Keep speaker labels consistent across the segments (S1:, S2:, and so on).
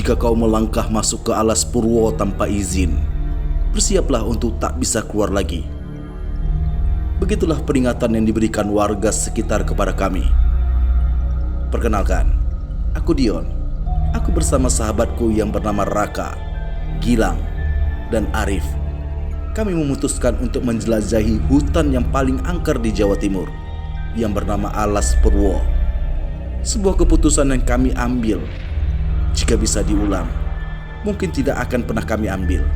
S1: Jika kau melangkah masuk ke alas Purwo tanpa izin, bersiaplah untuk tak bisa keluar lagi. Begitulah peringatan yang diberikan warga sekitar kepada kami. Perkenalkan, aku Dion. Aku bersama sahabatku yang bernama Raka, Gilang, dan Arif. Kami memutuskan untuk menjelajahi hutan yang paling angker di Jawa Timur, yang bernama Alas Purwo. Sebuah keputusan yang kami ambil. Jika bisa diulang, mungkin tidak akan pernah kami ambil.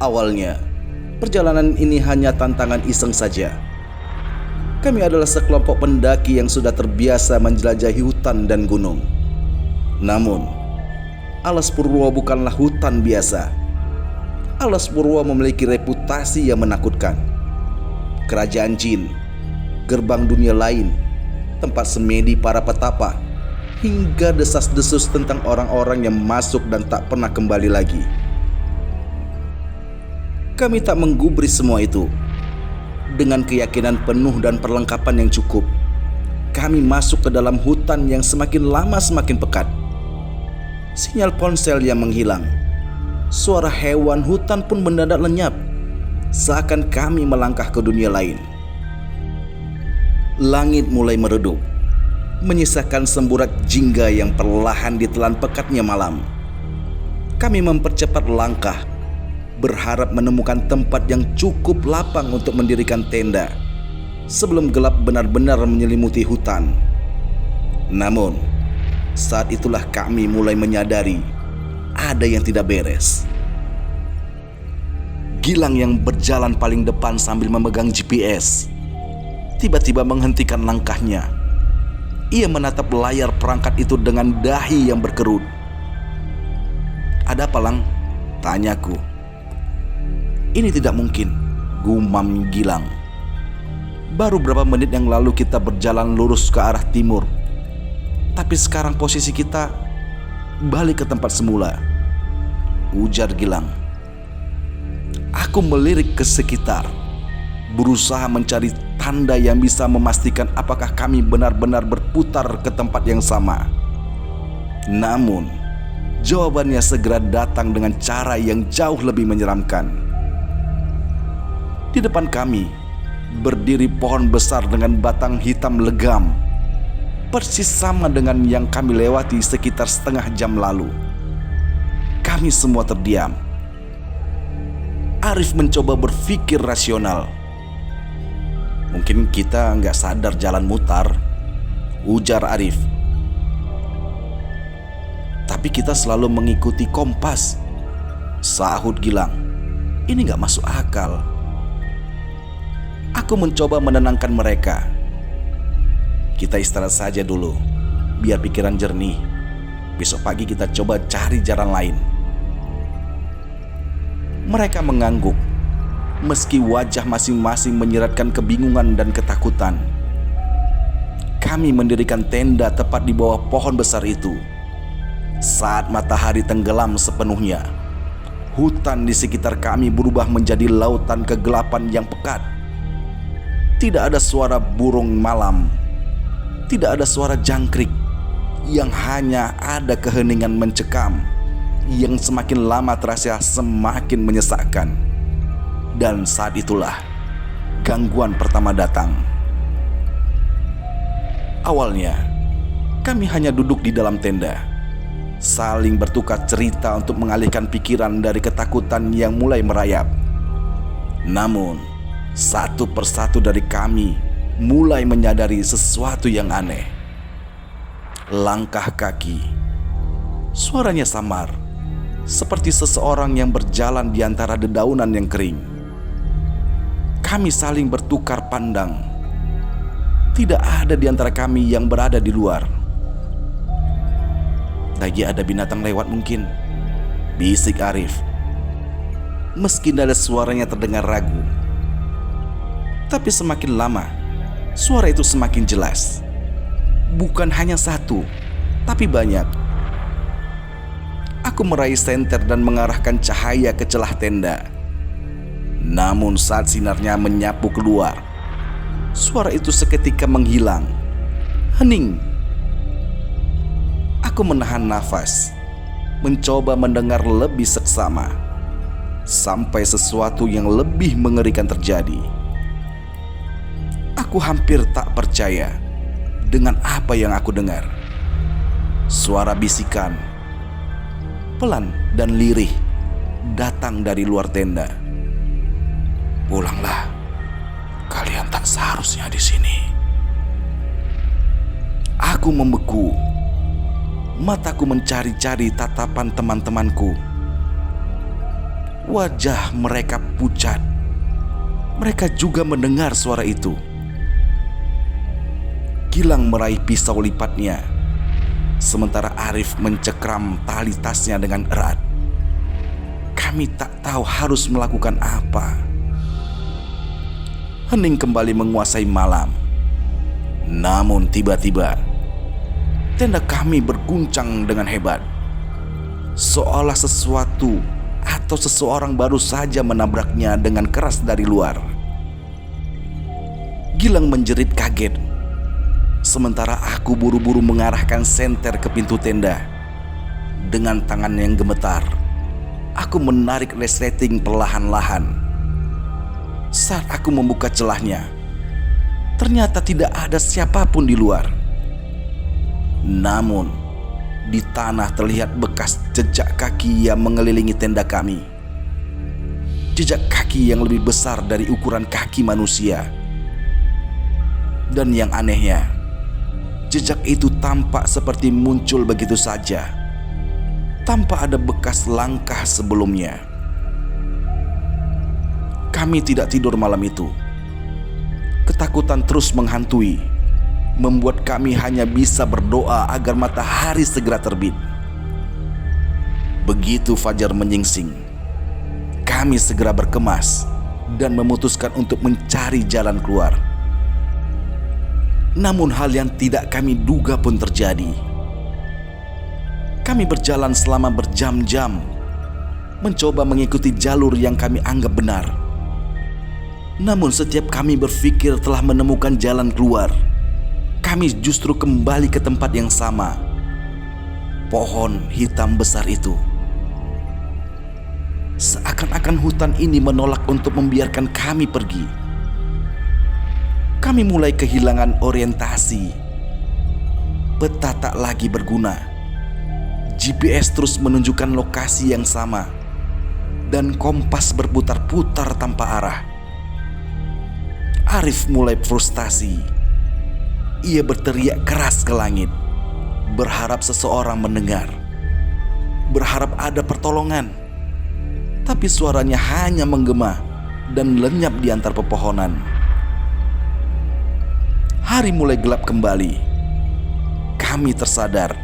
S1: Awalnya, perjalanan ini hanya tantangan iseng saja. Kami adalah sekelompok pendaki yang sudah terbiasa menjelajahi hutan dan gunung. Namun, Alas Purwo bukanlah hutan biasa. Alas Purwo memiliki reputasi yang menakutkan. Kerajaan jin, gerbang dunia lain, tempat semedi para petapa, hingga desas-desus tentang orang-orang yang masuk dan tak pernah kembali lagi. Kami tak menggubris semua itu. Dengan keyakinan penuh dan perlengkapan yang cukup, kami masuk ke dalam hutan yang semakin lama semakin pekat. Sinyal ponsel yang menghilang. Suara hewan hutan pun mendadak lenyap, seakan kami melangkah ke dunia lain. Langit mulai meredup, menyisakan semburat jingga yang perlahan ditelan pekatnya malam. Kami mempercepat langkah, berharap menemukan tempat yang cukup lapang untuk mendirikan tenda sebelum gelap benar-benar menyelimuti hutan. Namun, saat itulah kami mulai menyadari ada yang tidak beres. Gilang yang berjalan paling depan sambil memegang GPS tiba-tiba menghentikan langkahnya. Ia menatap layar perangkat itu dengan dahi yang berkerut. "Ada apa, Lang?" tanyaku. "Ini tidak mungkin," gumam Gilang. "Baru berapa menit yang lalu kita berjalan lurus ke arah timur, tapi sekarang posisi kita balik ke tempat semula," ujar Gilang. Aku melirik ke sekitar, berusaha mencari tanda yang bisa memastikan apakah kami benar-benar berputar ke tempat yang sama. Namun, jawabannya segera datang dengan cara yang jauh lebih menyeramkan. Di depan kami berdiri pohon besar dengan batang hitam legam, persis sama dengan yang kami lewati sekitar setengah jam lalu. Kami semua terdiam. Arif mencoba berpikir rasional. "Mungkin kita nggak sadar jalan mutar," ujar Arif. "Tapi kita selalu mengikuti kompas," sahut Gilang. "Ini nggak masuk akal." Aku mencoba menenangkan mereka. "Kita istirahat saja dulu, biar pikiran jernih. Besok pagi kita coba cari jalan lain." Mereka mengangguk, meski wajah masing-masing menyiratkan kebingungan dan ketakutan. Kami mendirikan tenda tepat di bawah pohon besar itu. Saat matahari tenggelam sepenuhnya, hutan di sekitar kami berubah menjadi lautan kegelapan yang pekat. Tidak ada suara burung malam, tidak ada suara jangkrik, yang hanya ada keheningan mencekam yang semakin lama terasa semakin menyesakkan. Dan saat itulah gangguan pertama datang. Awalnya, kami hanya duduk di dalam tenda, saling bertukar cerita untuk mengalihkan pikiran dari ketakutan yang mulai merayap. Namun, satu persatu dari kami mulai menyadari sesuatu yang aneh. Langkah kaki, suaranya samar, seperti seseorang yang berjalan di antara dedaunan yang kering. Kami saling bertukar pandang. Tidak ada di antara kami yang berada di luar. "Lagi ada binatang lewat mungkin," bisik Arif. Meski nada suaranya terdengar ragu, tapi semakin lama suara itu semakin jelas. Bukan hanya satu, tapi banyak. Aku meraih senter dan mengarahkan cahaya ke celah tenda. Namun saat sinarnya menyapu keluar, suara itu seketika menghilang, hening. Aku Aku menahan nafas, mencoba mendengar lebih seksama, sampai sesuatu yang lebih mengerikan terjadi. Aku hampir tak percaya dengan apa yang aku dengar. Suara bisikan, pelan dan lirih, datang dari luar tenda. "Pulanglah, kalian tak seharusnya di sini." Aku membeku. Mataku mencari-cari tatapan teman-temanku. Wajah mereka pucat. Mereka juga mendengar suara itu. Gilang meraih pisau lipatnya, sementara Arif mencekram tali tasnya dengan erat. Kami tak tahu harus melakukan apa. Hening kembali menguasai malam. Namun tiba-tiba tenda kami berguncang dengan hebat, seolah sesuatu atau seseorang baru saja menabraknya dengan keras dari luar. Gilang menjerit kaget, sementara aku buru-buru mengarahkan senter ke pintu tenda. Dengan tangan yang gemetar, aku menarik resleting perlahan-lahan. Saat aku membuka celahnya, ternyata tidak ada siapapun di luar. Namun, di tanah terlihat bekas jejak kaki yang mengelilingi tenda kami. Jejak kaki yang lebih besar dari ukuran kaki manusia. Dan yang anehnya, jejak itu tampak seperti muncul begitu saja, tanpa ada bekas langkah sebelumnya. Kami tidak tidur malam itu. Ketakutan terus menghantui, membuat kami hanya bisa berdoa agar matahari segera terbit. Begitu fajar menyingsing, kami segera berkemas dan memutuskan untuk mencari jalan keluar. Namun hal yang tidak kami duga pun terjadi. Kami berjalan selama berjam-jam, mencoba mengikuti jalur yang kami anggap benar. Namun setiap kami berpikir telah menemukan jalan keluar, kami justru kembali ke tempat yang sama. Pohon hitam besar itu. Seakan-akan hutan ini menolak untuk membiarkan kami pergi. Kami mulai kehilangan orientasi. Peta tak lagi berguna. GPS terus menunjukkan lokasi yang sama, dan kompas berputar-putar tanpa arah. Arif mulai frustasi. Ia berteriak keras ke langit, berharap seseorang mendengar, berharap ada pertolongan. Tapi suaranya hanya menggema dan lenyap di antar pepohonan. Hari mulai gelap kembali. Kami tersadar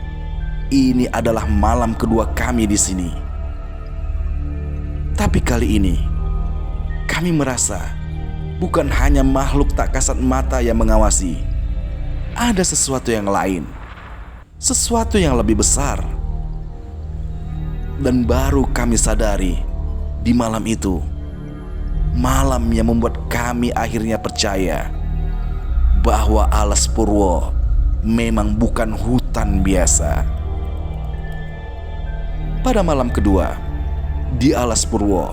S1: ini adalah malam kedua kami di sini. Tapi kali ini kami merasa bukan hanya makhluk tak kasat mata yang mengawasi. Ada sesuatu yang lain, sesuatu yang lebih besar. Dan baru kami sadari di malam itu, malam yang membuat kami akhirnya percaya bahwa Alas Purwo memang bukan hutan biasa. Pada malam kedua di Alas Purwo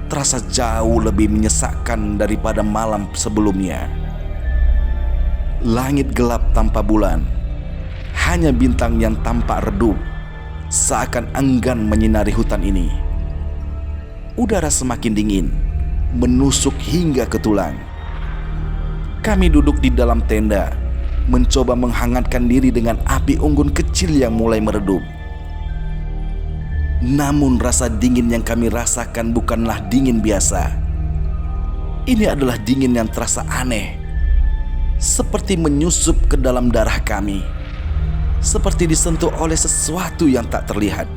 S1: terasa jauh lebih menyesakkan daripada malam sebelumnya. Langit gelap tanpa bulan, hanya bintang yang tampak redup, seakan enggan menyinari hutan ini. Udara semakin dingin, menusuk hingga ke tulang. Kami duduk di dalam tenda, mencoba menghangatkan diri dengan api unggun kecil yang mulai meredup. Namun rasa dingin yang kami rasakan bukanlah dingin biasa. Ini adalah dingin yang terasa aneh, seperti menyusup ke dalam darah kami, seperti disentuh oleh sesuatu yang tak terlihat.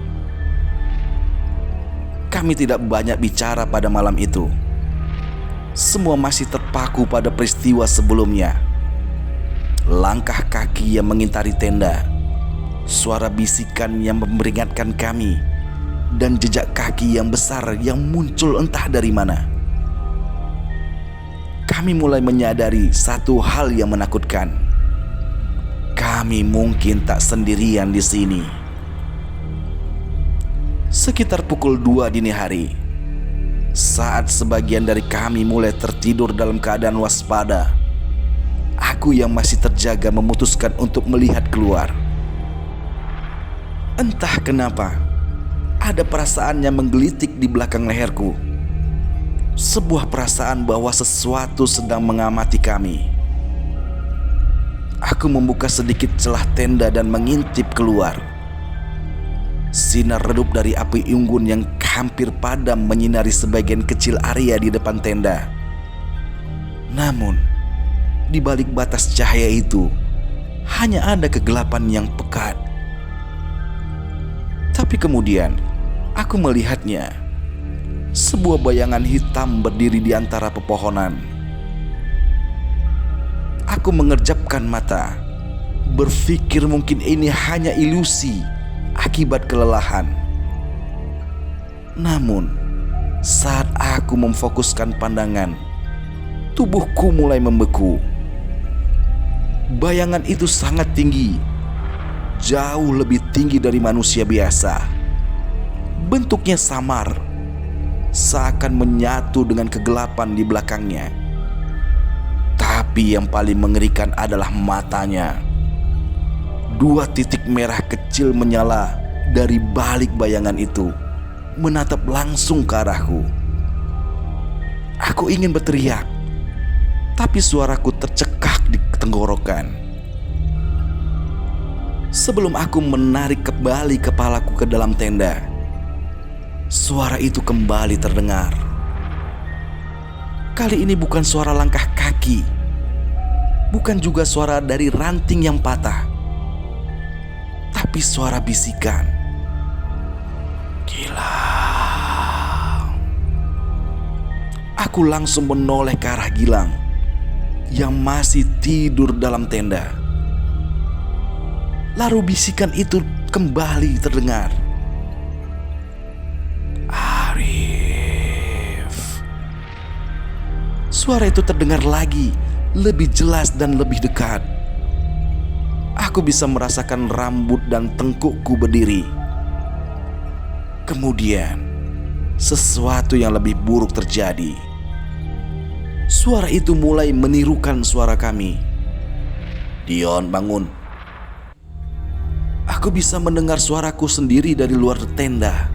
S1: Kami tidak banyak bicara pada malam itu. Semua masih terpaku pada peristiwa sebelumnya. Langkah kaki yang mengintari tenda, suara bisikan yang memperingatkan kami, dan jejak kaki yang besar yang muncul entah dari mana. Kami mulai menyadari satu hal yang menakutkan. kami mungkin tak sendirian di sini. Sekitar pukul 2 dini hari, saat sebagian dari kami mulai tertidur dalam keadaan waspada, aku yang masih terjaga memutuskan untuk melihat keluar. Entah kenapa, ada perasaan yang menggelitik di belakang leherku. Sebuah perasaan bahwa sesuatu sedang mengamati kami. Aku membuka sedikit celah tenda dan mengintip keluar. Sinar redup dari api unggun yang hampir padam menyinari sebagian kecil area di depan tenda. Namun, di balik batas cahaya itu, hanya ada kegelapan yang pekat. Tapi kemudian, aku melihatnya. Sebuah bayangan hitam berdiri di antara pepohonan. Aku mengerjapkan mata, berpikir mungkin ini hanya ilusi akibat kelelahan. Namun, saat aku memfokuskan pandangan, tubuhku mulai membeku. Bayangan itu sangat tinggi, jauh lebih tinggi dari manusia biasa. Bentuknya samar, seakan menyatu dengan kegelapan di belakangnya. Tapi yang paling mengerikan adalah matanya. 2 titik merah kecil menyala dari balik bayangan itu, menatap langsung ke arahku. Aku ingin berteriak, tapi suaraku tercekak di tenggorokan. Sebelum aku menarik kembali kepalaku ke dalam tenda, suara itu kembali terdengar. Kali ini bukan suara langkah kaki, bukan juga suara dari ranting yang patah, tapi suara bisikan. Gilang. Aku langsung menoleh ke arah Gilang yang masih tidur dalam tenda. Lalu bisikan itu kembali terdengar. Suara itu terdengar lagi, lebih jelas dan lebih dekat. Aku bisa merasakan rambut dan tengkukku berdiri. Kemudian, sesuatu yang lebih buruk terjadi. Suara itu mulai menirukan suara kami. "Dion, bangun." Aku bisa mendengar suaraku sendiri dari luar tenda.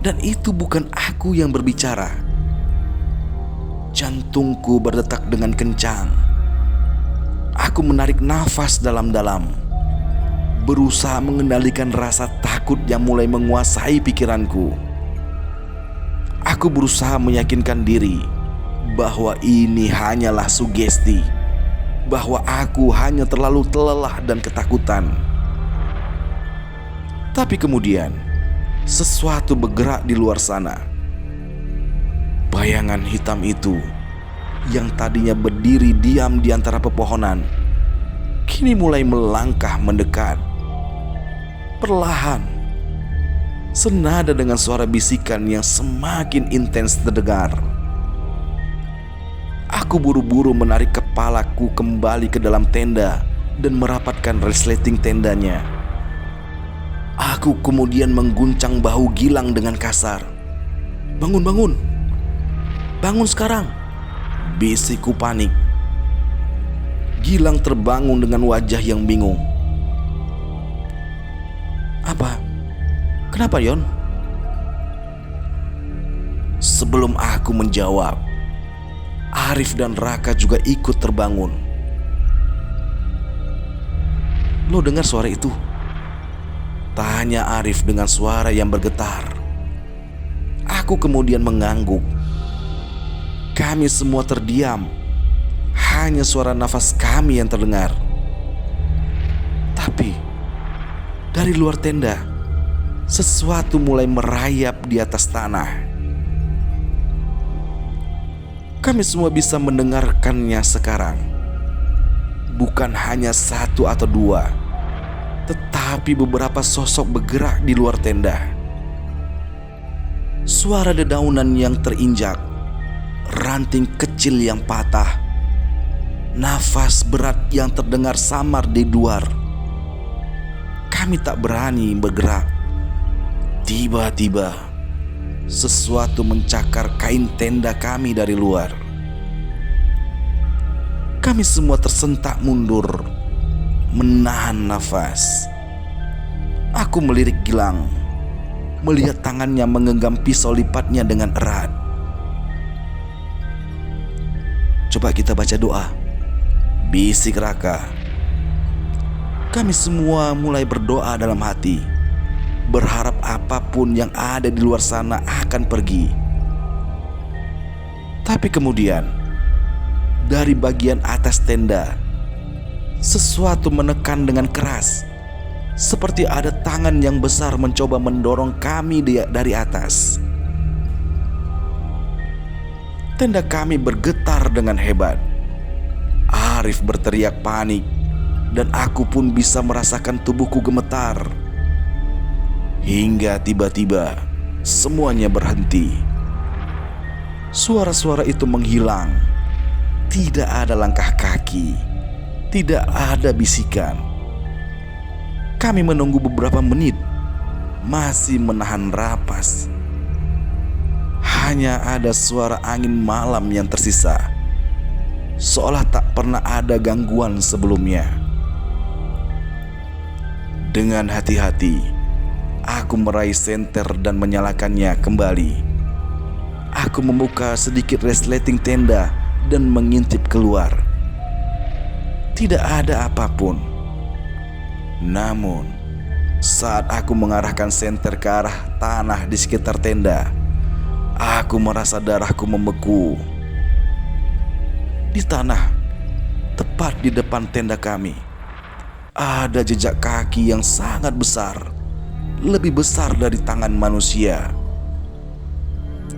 S1: Dan itu bukan aku yang berbicara. Jantungku berdetak dengan kencang. Aku menarik nafas dalam-dalam, berusaha mengendalikan rasa takut yang mulai menguasai pikiranku. Aku berusaha meyakinkan diri bahwa ini hanyalah sugesti, bahwa aku hanya terlalu lelah dan ketakutan. Tapi kemudian, sesuatu bergerak di luar sana. Bayangan hitam itu yang tadinya berdiri diam di antara pepohonan, kini mulai melangkah mendekat. Perlahan, senada dengan suara bisikan yang semakin intens terdengar. Aku buru-buru menarik kepalaku kembali ke dalam tenda dan merapatkan resleting tendanya. Aku kemudian mengguncang bahu Gilang dengan kasar. "Bangun, bangun! Bangun sekarang!" bisikku panik. Gilang terbangun dengan wajah yang bingung. "Apa? Kenapa, Yon?" Sebelum aku menjawab, Arif dan Raka juga ikut terbangun. "Lo dengar suara itu?" tanya Arif dengan suara yang bergetar. Aku kemudian mengangguk. Kami semua terdiam. Hanya suara nafas kami yang terdengar. Tapi dari luar tenda, sesuatu mulai merayap di atas tanah. Kami semua bisa mendengarkannya sekarang. Bukan hanya satu atau dua, tetapi beberapa sosok bergerak di luar tenda. Suara dedaunan yang terinjak, ranting kecil yang patah, Nafas berat yang terdengar samar di luar. Kami tak berani bergerak. Tiba-tiba sesuatu mencakar kain tenda kami dari luar. Kami semua tersentak mundur, menahan nafas. Aku melirik Gilang, melihat tangannya menggenggam pisau lipatnya dengan erat. "Coba kita baca doa," bisik Raka. Kami semua mulai berdoa dalam hati, berharap apapun yang ada di luar sana akan pergi. Tapi kemudian, dari bagian atas tenda, sesuatu menekan dengan keras, seperti ada tangan yang besar mencoba mendorong kami dari atas. Tenda kami bergetar dengan hebat. Arif berteriak panik, dan aku pun bisa merasakan tubuhku gemetar. Hingga tiba-tiba semuanya berhenti. Suara-suara itu menghilang. Tidak ada langkah kaki, tidak ada bisikan. Kami menunggu beberapa menit, masih menahan napas. Hanya ada suara angin malam yang tersisa, seolah tak pernah ada gangguan sebelumnya. Dengan hati-hati, aku meraih senter dan menyalakannya kembali. Aku membuka sedikit resleting tenda dan mengintip keluar. Tidak ada apapun. Namun, saat aku mengarahkan senter ke arah tanah di sekitar tenda, aku merasa darahku membeku. Di tanah, tepat di depan tenda kami, ada jejak kaki yang sangat besar, lebih besar dari tangan manusia.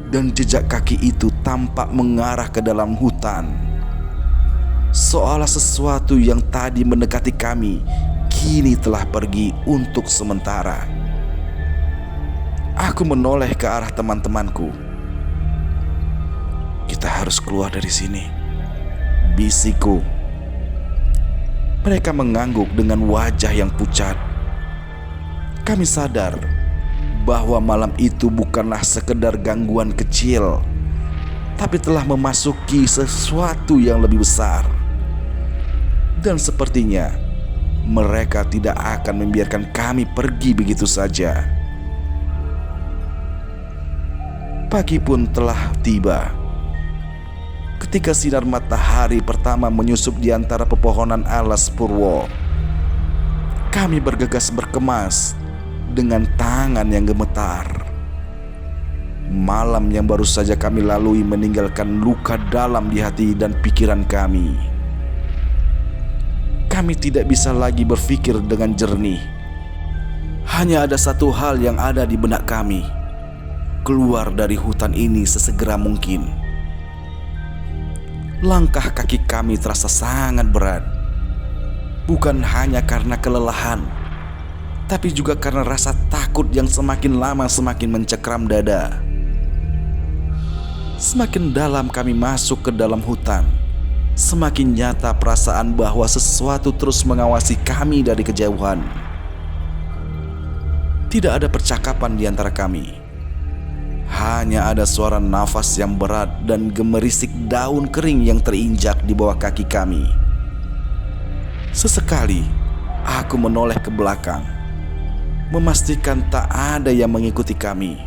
S1: Dan jejak kaki itu tampak mengarah ke dalam hutan, seolah sesuatu yang tadi mendekati kami kini telah pergi untuk sementara. Aku menoleh ke arah teman-temanku. "Kita harus keluar dari sini," bisikku. Mereka mengangguk dengan wajah yang pucat. Kami sadar bahwa malam itu bukanlah sekedar gangguan kecil, tapi telah memasuki sesuatu yang lebih besar. Dan sepertinya mereka tidak akan membiarkan kami pergi begitu saja. Pagi pun telah tiba. Ketika sinar matahari pertama menyusup di antara pepohonan alas purwo, kami bergegas berkemas dengan tangan yang gemetar. Malam yang baru saja kami lalui meninggalkan luka dalam di hati dan pikiran kami. Kami tidak bisa lagi berpikir dengan jernih. Hanya ada satu hal yang ada di benak kami: keluar dari hutan ini sesegera mungkin. Langkah kaki kami terasa sangat berat, bukan hanya karena kelelahan, tapi juga karena rasa takut yang semakin lama semakin mencekram dada. Semakin dalam kami masuk ke dalam hutan, semakin nyata perasaan bahwa sesuatu terus mengawasi kami dari kejauhan. Tidak ada percakapan di antara kami. Hanya ada suara nafas yang berat dan gemerisik daun kering yang terinjak di bawah kaki kami. Sesekali, aku menoleh ke belakang, memastikan tak ada yang mengikuti kami.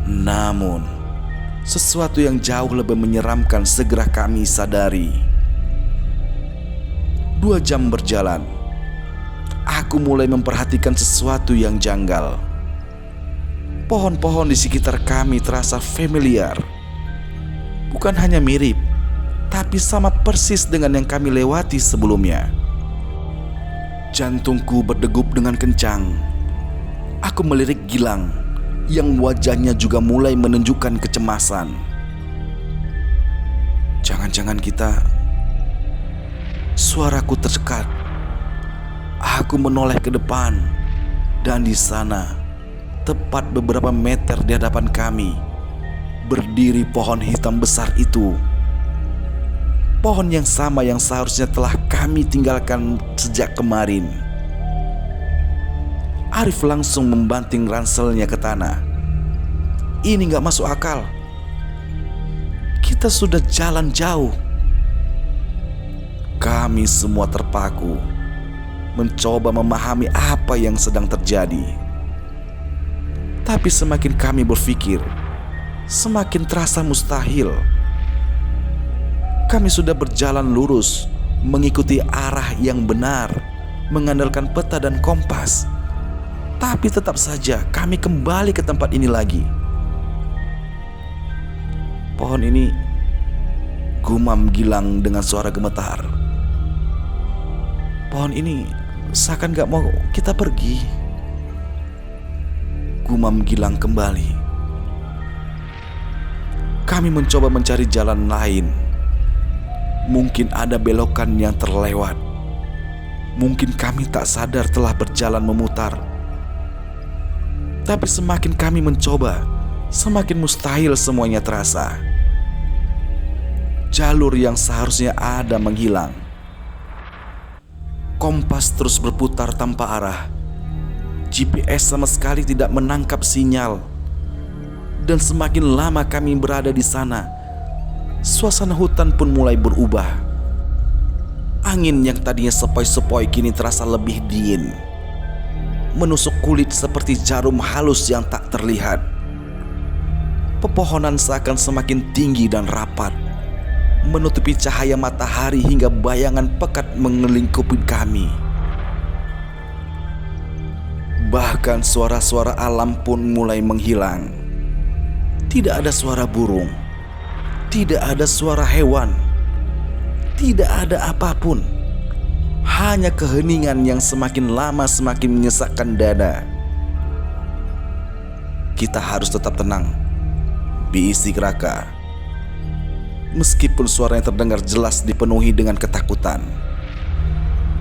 S1: Namun, sesuatu yang jauh lebih menyeramkan segera kami sadari. 2 jam berjalan, aku mulai memperhatikan sesuatu yang janggal. Pohon-pohon di sekitar kami terasa familiar. Bukan hanya mirip, tapi sama persis dengan yang kami lewati sebelumnya. Jantungku berdegup dengan kencang. Aku melirik Gilang yang wajahnya juga mulai menunjukkan kecemasan. Jangan-jangan kita... Suaraku tercekat. Aku menoleh ke depan, dan di sana, tepat beberapa meter di hadapan kami, berdiri pohon hitam besar itu. Pohon yang sama yang seharusnya telah kami tinggalkan sejak kemarin. Arif langsung membanting ranselnya ke tanah. Ini gak masuk akal. Kita sudah jalan jauh. Kami semua terpaku, mencoba memahami apa yang sedang terjadi. Tapi semakin kami berpikir, semakin terasa mustahil. Kami sudah berjalan lurus, mengikuti arah yang benar, mengandalkan peta dan kompas. Tapi tetap saja kami kembali ke tempat ini lagi. Pohon ini, gumam Gilang dengan suara gemetar. Pohon ini seakan gak mau kita pergi. Gumam Gilang kembali. Kami mencoba mencari jalan lain. Mungkin ada belokan yang terlewat. Mungkin kami tak sadar telah berjalan memutar. Tapi semakin kami mencoba, semakin mustahil semuanya terasa. Jalur yang seharusnya ada menghilang. Kompas terus berputar tanpa arah. GPS sama sekali tidak menangkap sinyal. Dan semakin lama kami berada di sana, suasana hutan pun mulai berubah. Angin yang tadinya sepoi-sepoi kini terasa lebih dingin, menusuk kulit seperti jarum halus yang tak terlihat. Pepohonan seakan semakin tinggi dan rapat, menutupi cahaya matahari hingga bayangan pekat mengelingkupi kami. Bahkan suara-suara alam pun mulai menghilang. Tidak ada suara burung, tidak ada suara hewan, tidak ada apapun. Hanya keheningan yang semakin lama semakin menyesakkan dada. Kita harus tetap tenang, biisi Raka. Meskipun suaranya terdengar jelas dipenuhi dengan ketakutan.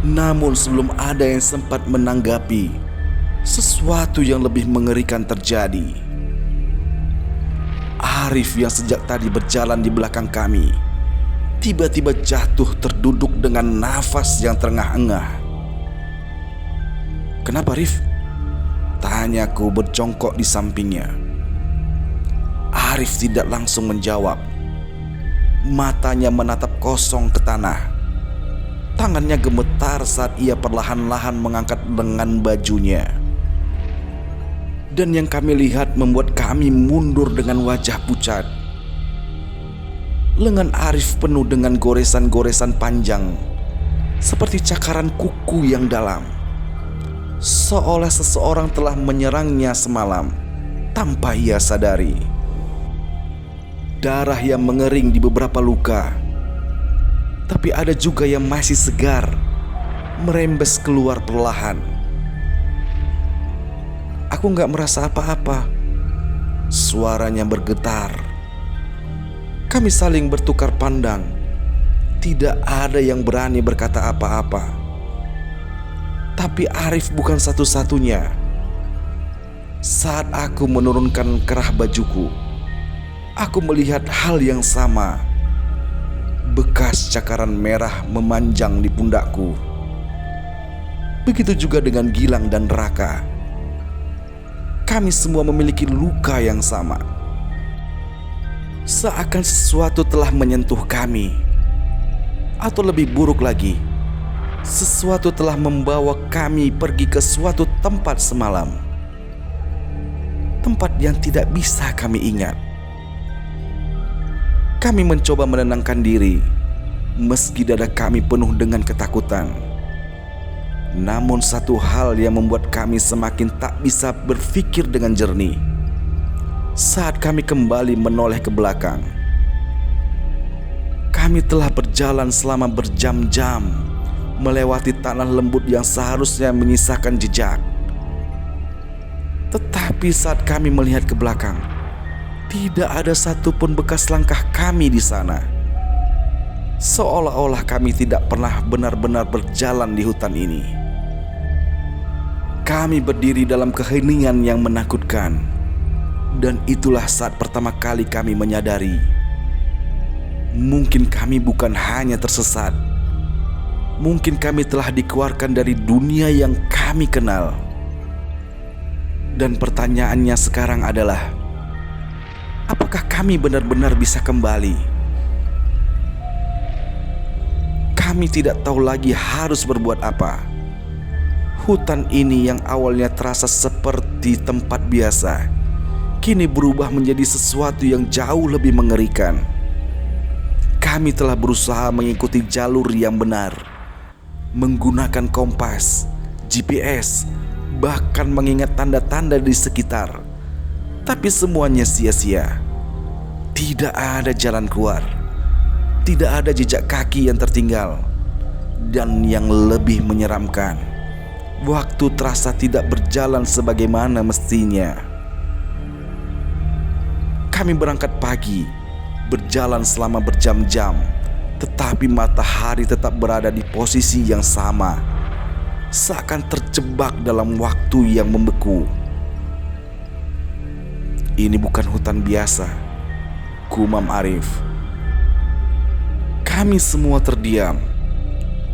S1: Namun sebelum ada yang sempat menanggapi, sesuatu yang lebih mengerikan terjadi. Arif yang sejak tadi berjalan di belakang kami tiba-tiba jatuh terduduk dengan nafas yang terengah-engah. "Kenapa, Rif?" tanyaku berjongkok di sampingnya. Arif tidak langsung menjawab. Matanya menatap kosong ke tanah. Tangannya gemetar saat ia perlahan-lahan mengangkat lengan bajunya. Dan yang kami lihat membuat kami mundur dengan wajah pucat. Lengan Arif penuh dengan goresan-goresan panjang, seperti cakaran kuku yang dalam. Seolah seseorang telah menyerangnya semalam tanpa ia sadari. Darah yang mengering di beberapa luka, tapi ada juga yang masih segar, merembes keluar perlahan. Aku gak merasa apa-apa. Suaranya bergetar. Kami saling bertukar pandang. Tidak ada yang berani berkata apa-apa. Tapi Arif bukan satu-satunya. Saat aku menurunkan kerah bajuku, aku melihat hal yang sama. Bekas cakaran merah memanjang di pundakku. Begitu juga dengan Gilang dan Raka. Kami semua memiliki luka yang sama. Seakan sesuatu telah menyentuh kami. Atau lebih buruk lagi, sesuatu telah membawa kami pergi ke suatu tempat semalam. Tempat yang tidak bisa kami ingat. Kami mencoba menenangkan diri, meski dada kami penuh dengan ketakutan. Namun satu hal yang membuat kami semakin tak bisa berpikir dengan jernih. Saat kami kembali menoleh ke belakang, kami telah berjalan selama berjam-jam, melewati tanah lembut yang seharusnya menyisakan jejak. Tetapi saat kami melihat ke belakang, tidak ada satupun bekas langkah kami di sana. Seolah-olah kami tidak pernah benar-benar berjalan di hutan ini. Kami berdiri dalam keheningan yang menakutkan. Dan itulah saat pertama kali kami menyadari Mungkin kami bukan hanya tersesat. Mungkin kami telah dikeluarkan dari dunia yang kami kenal. Dan pertanyaannya sekarang adalah, apakah kami benar-benar bisa kembali? Kami tidak tahu lagi harus berbuat apa. Hutan ini yang awalnya terasa seperti tempat biasa, kini berubah menjadi sesuatu yang jauh lebih mengerikan. Kami telah berusaha mengikuti jalur yang benar, menggunakan kompas, GPS, bahkan mengingat tanda-tanda di sekitar. Tapi semuanya sia-sia. Tidak ada jalan keluar. Tidak ada jejak kaki yang tertinggal. Dan yang lebih menyeramkan, waktu terasa tidak berjalan sebagaimana mestinya. Kami berangkat pagi, berjalan selama berjam-jam, tetapi matahari tetap berada di posisi yang sama, seakan terjebak dalam waktu yang membeku. Ini bukan hutan biasa, gumam Arif. Kami semua terdiam.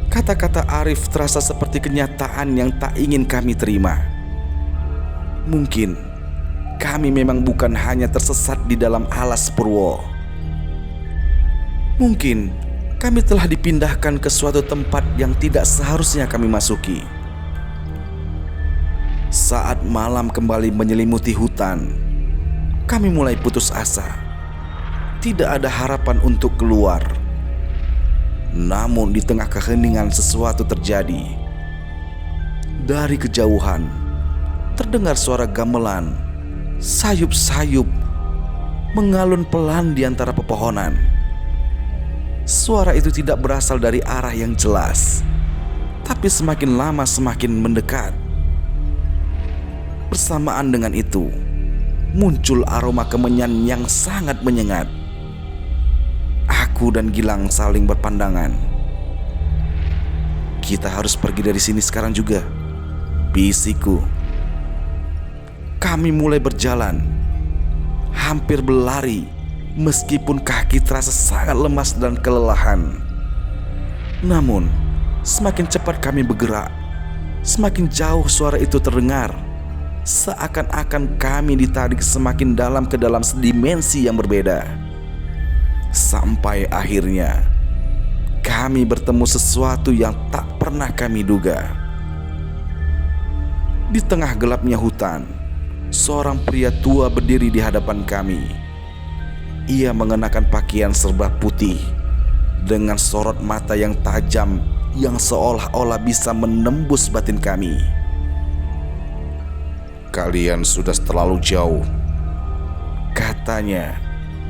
S1: Kata-kata Arif terasa seperti kenyataan yang tak ingin kami terima. Mungkin kami memang bukan hanya tersesat di dalam alas Purwo. Mungkin kami telah dipindahkan ke suatu tempat yang tidak seharusnya kami masuki. Saat malam kembali menyelimuti hutan, kami mulai putus asa. Tidak ada harapan untuk keluar. Namun di tengah keheningan sesuatu terjadi. Dari kejauhan terdengar suara gamelan, sayup-sayup, mengalun pelan di antara pepohonan. Suara itu tidak berasal dari arah yang jelas, tapi semakin lama semakin mendekat. Bersamaan dengan itu, muncul aroma kemenyan yang sangat menyengat. Aku dan Gilang saling berpandangan. Kita harus pergi dari sini sekarang juga, bisikku. Kami mulai berjalan, hampir berlari, meskipun kaki terasa sangat lemas dan kelelahan. Namun, semakin cepat kami bergerak, semakin jauh suara itu terdengar. Seakan-akan kami ditarik semakin dalam ke dalam dimensi yang berbeda. Sampai akhirnya kami bertemu sesuatu yang tak pernah kami duga. Di tengah gelapnya hutan, seorang pria tua berdiri di hadapan kami. Ia mengenakan pakaian serba putih dengan sorot mata yang tajam yang seolah-olah bisa menembus batin kami. "Kalian sudah terlalu jauh," katanya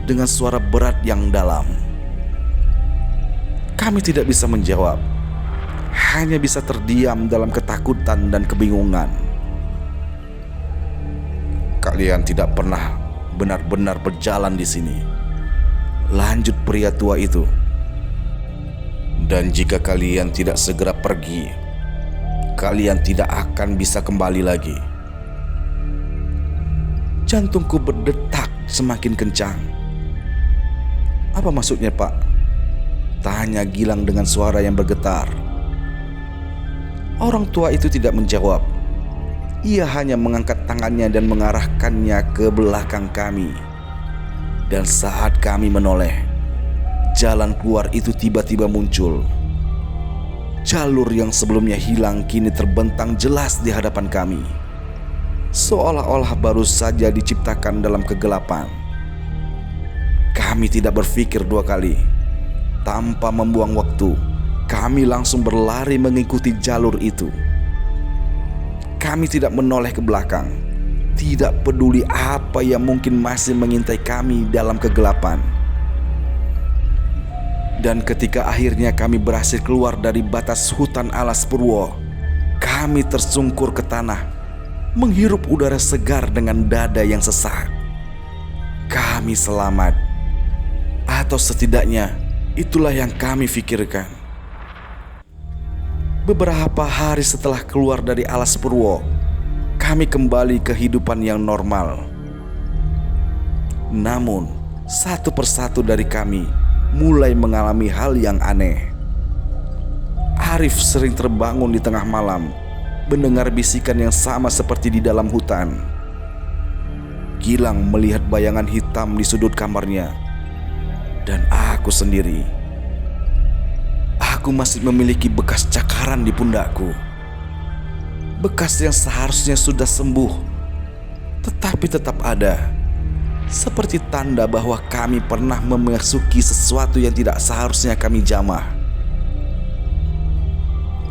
S1: dengan suara berat yang dalam. Kami tidak bisa menjawab, hanya bisa terdiam dalam ketakutan dan kebingungan. "Kalian tidak pernah benar-benar berjalan di sini," lanjut pria tua itu. "Dan jika kalian tidak segera pergi, kalian tidak akan bisa kembali lagi." Jantungku berdetak semakin kencang. "Apa maksudnya, Pak?" tanya Gilang dengan suara yang bergetar. Orang tua itu tidak menjawab. Ia hanya mengangkat tangannya dan mengarahkannya ke belakang kami. Dan saat kami menoleh, jalan keluar itu tiba-tiba muncul. Jalur yang sebelumnya hilang kini terbentang jelas di hadapan kami, seolah-olah baru saja diciptakan dalam kegelapan. Kami tidak berpikir dua kali. Tanpa membuang waktu, kami langsung berlari mengikuti jalur itu. Kami tidak menoleh ke belakang, tidak peduli apa yang mungkin masih mengintai kami dalam kegelapan. Dan ketika akhirnya kami berhasil keluar dari batas hutan alas Purwo, kami tersungkur ke tanah, menghirup udara segar dengan dada yang sesak. Kami selamat, atau setidaknya itulah yang kami pikirkan. Beberapa hari setelah keluar dari alas Purwo, kami kembali ke kehidupan yang normal. Namun, satu persatu dari kami mulai mengalami hal yang aneh. Arif sering terbangun di tengah malam, mendengar bisikan yang sama seperti di dalam hutan. Gilang melihat bayangan hitam di sudut kamarnya. Dan aku sendiri, aku masih memiliki bekas cakaran di pundakku. Bekas yang seharusnya sudah sembuh, tetapi tetap ada. Seperti tanda bahwa kami pernah memasuki sesuatu yang tidak seharusnya kami jamah.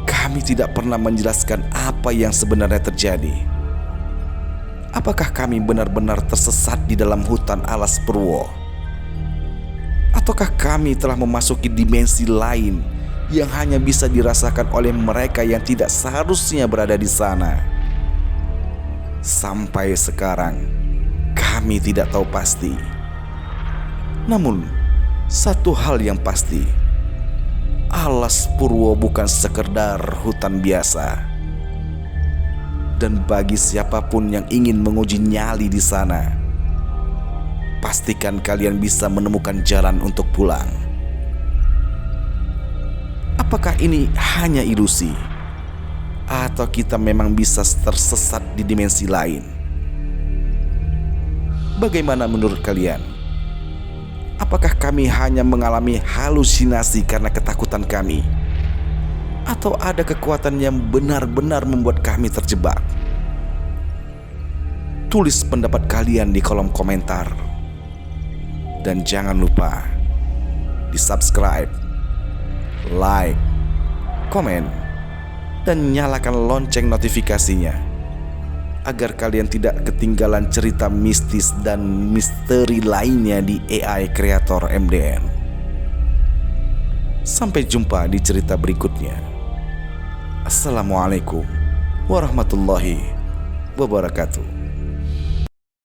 S1: Kami tidak pernah menjelaskan apa yang sebenarnya terjadi. Apakah kami benar-benar tersesat di dalam hutan alas Purwo? Ataukah kami telah memasuki dimensi lain yang hanya bisa dirasakan oleh mereka yang tidak seharusnya berada di sana? Sampai sekarang, kami tidak tahu pasti. Namun, satu hal yang pasti, alas Purwo bukan sekedar hutan biasa. Dan bagi siapapun yang ingin menguji nyali di sana, pastikan kalian bisa menemukan jalan untuk pulang. Apakah ini hanya ilusi? Atau kita memang bisa tersesat di dimensi lain? Bagaimana menurut kalian? Apakah kami hanya mengalami halusinasi karena ketakutan kami? Atau ada kekuatan yang benar-benar membuat kami terjebak? Tulis pendapat kalian di kolom komentar. Dan jangan lupa di subscribe, like, komen, dan nyalakan lonceng notifikasinya agar kalian tidak ketinggalan cerita mistis dan misteri lainnya di AI Kreator MDN. Sampai jumpa di cerita berikutnya. Assalamualaikum warahmatullahi wabarakatuh.